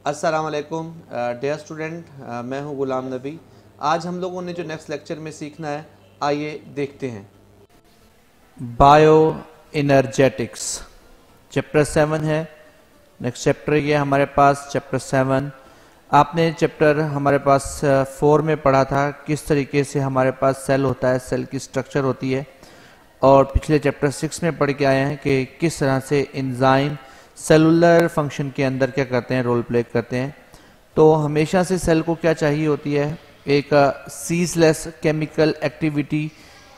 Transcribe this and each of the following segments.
अस्सलाम वालेकुम dear student, मैं हूं गुलाम नबी। आज हम लोगों ने जो नेक्स्ट लेक्चर में सीखना है, आइए देखते हैं। बायो एनर्जेटिक्स चैप्टर 7 है। नेक्स्ट चैप्टर ये हमारे पास चैप्टर 7। आपने चैप्टर हमारे पास 4 में पढ़ा था किस तरीके से हमारे पास सेल होता है, सेल की स्ट्रक्चर होती है, और पिछले चैप्टर 6 में पढ़ के आए हैं कि किस तरह से एंजाइम सेलुलर फंक्शन के अंदर क्या करते हैं, रोल प्ले करते हैं। तो हमेशा से सेल को क्या चाहिए होती है, एक सीजलेस केमिकल एक्टिविटी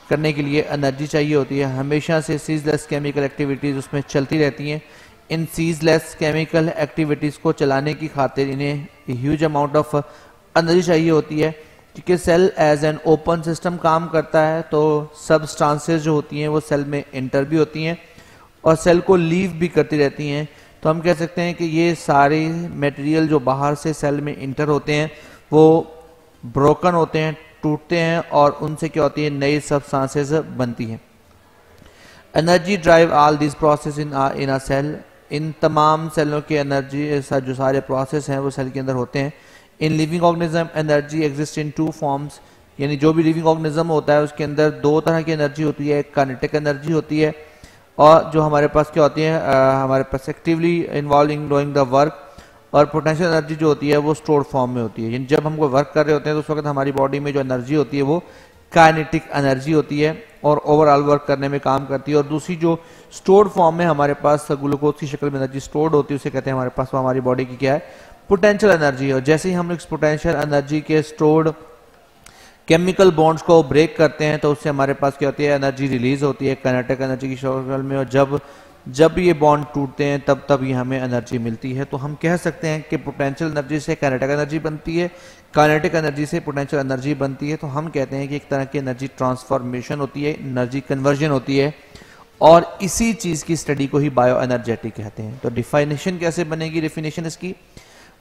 करने के लिए एनर्जी चाहिए होती है। हमेशा से सीजलेस केमिकल एक्टिविटीज़ उसमें चलती रहती हैं। इन सीजलेस केमिकल एक्टिविटीज़ को चलाने की खातिर इन्हें ह्यूज अमाउंट ऑफ एनर्जी चाहिए होती है, क्योंकि cell as an open system काम करता है। तो सबस्टांसेस जो होती हैं वो सेल में इंटर भी होती हैं और सेल को लीव भी करती रहती हैं। तो हम कह सकते हैं कि ये सारे मटेरियल जो बाहर से सेल में इंटर होते हैं वो ब्रोकन होते हैं, टूटते हैं, और उनसे क्या होती है, नई सबस्टांसेस बनती हैं। Energy drive all this process in a cell. इन तमाम सेलों की एनर्जी जो सारे प्रोसेस हैं वो सेल के अंदर होते हैं। In living organism energy exist in 2 forms, यानी जो भी लिविंग ऑर्गेनिज्म होता है उसके अंदर 2 तरह की एनर्जी होती है। एक काइनेटिक एनर्जी होती है, और जो हमारे पास क्या होती है, हमारे पास actively involving doing the work, और पोटेंशियल एनर्जी जो होती है वो स्टोर्ड फॉर्म में होती है। यानी जब हम कोई वर्क कर रहे होते हैं तो उस वक्त हमारी बॉडी में जो एनर्जी होती है वो काइनेटिक एनर्जी होती है और ओवरऑल वर्क करने में काम करती है। और दूसरी जो स्टोर्ड फॉर्म में हमारे पास ग्लूकोज की शक्ल में एनर्जी स्टोर्ड होती है उसे कहते हैं हमारे पास, वो हमारी बॉडी की क्या है, पोटेंशियल एनर्जी है। और जैसे ही हम इस पोटेंशियल एनर्जी के स्टोर्ड केमिकल बॉन्ड्स को ब्रेक करते हैं तो उससे हमारे पास क्या होती है, एनर्जी रिलीज होती है काइनेटिक एनर्जी की शक्ल में। और जब ये बॉन्ड टूटते हैं तब ये हमें एनर्जी मिलती है। तो हम कह सकते हैं कि पोटेंशियल एनर्जी से काइनेटिक एनर्जी बनती है, काइनेटिक एनर्जी से पोटेंशियल एनर्जी बनती है। तो हम कहते हैं कि एक तरह की एनर्जी ट्रांसफॉर्मेशन होती है, एनर्जी कन्वर्जन होती है, और इसी चीज की स्टडी को ही बायो एनर्जेटिक कहते हैं। तो डिफाइनेशन कैसे बनेगी, डेफिनेशन इसकी,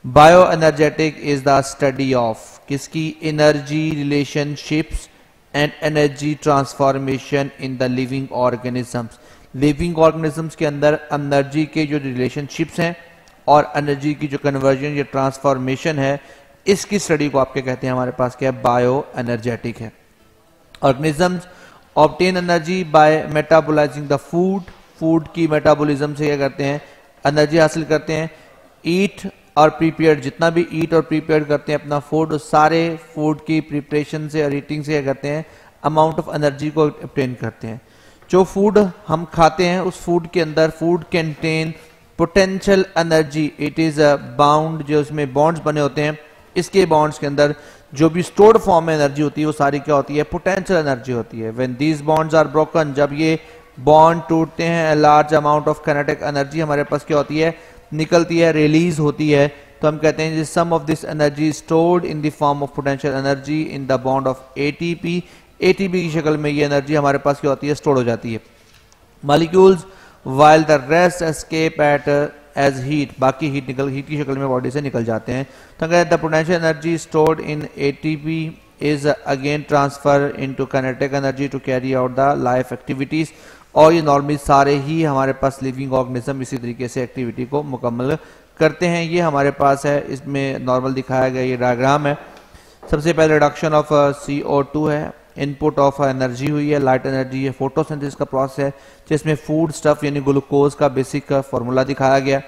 bioenergetic is the study of किसकी, energy relationships and energy transformation in the living organisms. Living organisms के अंदर एनर्जी के जो रिलेशनशिप्स हैं और एनर्जी की जो कन्वर्जन या ट्रांसफॉर्मेशन है, इसकी स्टडी को आपके कहते हैं हमारे पास क्या है, बायो एनर्जेटिक है। Organisms obtain energy by metabolising the food. Food की मेटाबॉलिज्म से क्या करते हैं, एनर्जी हासिल करते हैं। ईट और प्रीपेयर, जितना भी ईट और प्रीपेयर करते हैं अपना फूड, सारे फूड की प्रिपरेशन से और ईटिंग से क्या करते हैं, अमाउंट ऑफ एनर्जी को ऑब्टेन करते हैं। जो फूड हम खाते हैं उस फूड के अंदर, food contain potential energy, it is bound, जो उसमें बॉन्ड्स बने होते हैं, इसके बॉन्ड्स के अंदर जो भी स्टोर्ड फॉर्म में एनर्जी होती है वो सारी क्या होती है, पोटेंशियल एनर्जी होती है। When these bonds are broken, जब ये बॉन्ड टूटते हैं, large amount of kinetic energy हमारे पास क्या होती है, निकलती है, रिलीज होती है। तो हम कहते हैं some of this energy stored in the form of potential energy in the bond of ATP. ATP की शक्ल में ये एनर्जी हमारे पास क्या होती है, स्टोर हो जाती है। Molecules while the rest escape at as heat, बाकी हीट की शक्ल में बॉडी से निकल जाते हैं। तो कहते हैं the potential energy stored in ATP is again transfer into kinetic energy to carry out the life activities. और ये नॉर्मली सारे ही हमारे पास लिविंग ऑर्गेनिज्म इसी तरीके से एक्टिविटी को मुकम्मल करते हैं। ये हमारे पास है, इसमें नॉर्मल दिखाया गया ये डायग्राम है। सबसे पहले रिडक्शन ऑफ CO2 है, इनपुट ऑफ एनर्जी हुई है, लाइट एनर्जी है, फोटोसिंथेसिस का प्रोसेस है जिसमें फूड स्टफ यानी ग्लूकोज का बेसिक फॉर्मूला दिखाया गया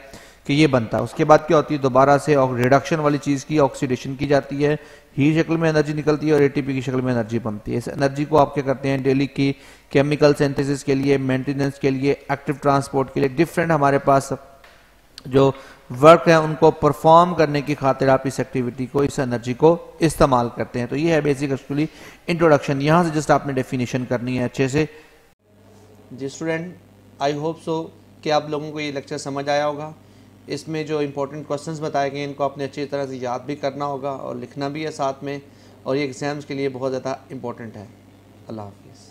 कि ये बनता है। उसके बाद क्या होती है, दोबारा से रिडक्शन वाली चीज़ की ऑक्सीडेशन की जाती है, हीट शक्ल में एनर्जी निकलती है और एटीपी की शक्ल में एनर्जी बनती है। इस एनर्जी को आप क्या करते हैं, डेली की केमिकल सिंथेसिस के लिए, मेंटेनेंस के लिए, एक्टिव ट्रांसपोर्ट के लिए, डिफरेंट हमारे पास जो वर्क है उनको परफॉर्म करने की खातिर आप इस एक्टिविटी को, इस एनर्जी को इस्तेमाल करते हैं। तो ये है बेसिक एक्चुअली इंट्रोडक्शन। यहाँ से जस्ट आपने डेफिनेशन करनी है अच्छे से। जी स्टूडेंट, आई होप सो कि आप लोगों को ये लेक्चर समझ आया होगा। इसमें जो इंपॉर्टेंट क्वेश्चंस बताए गए इनको आपने अच्छी तरह से याद भी करना होगा और लिखना भी है साथ में, और ये एग्ज़ाम्स के लिए बहुत ज़्यादा इंपॉर्टेंट है। अल्लाह हाफिज़।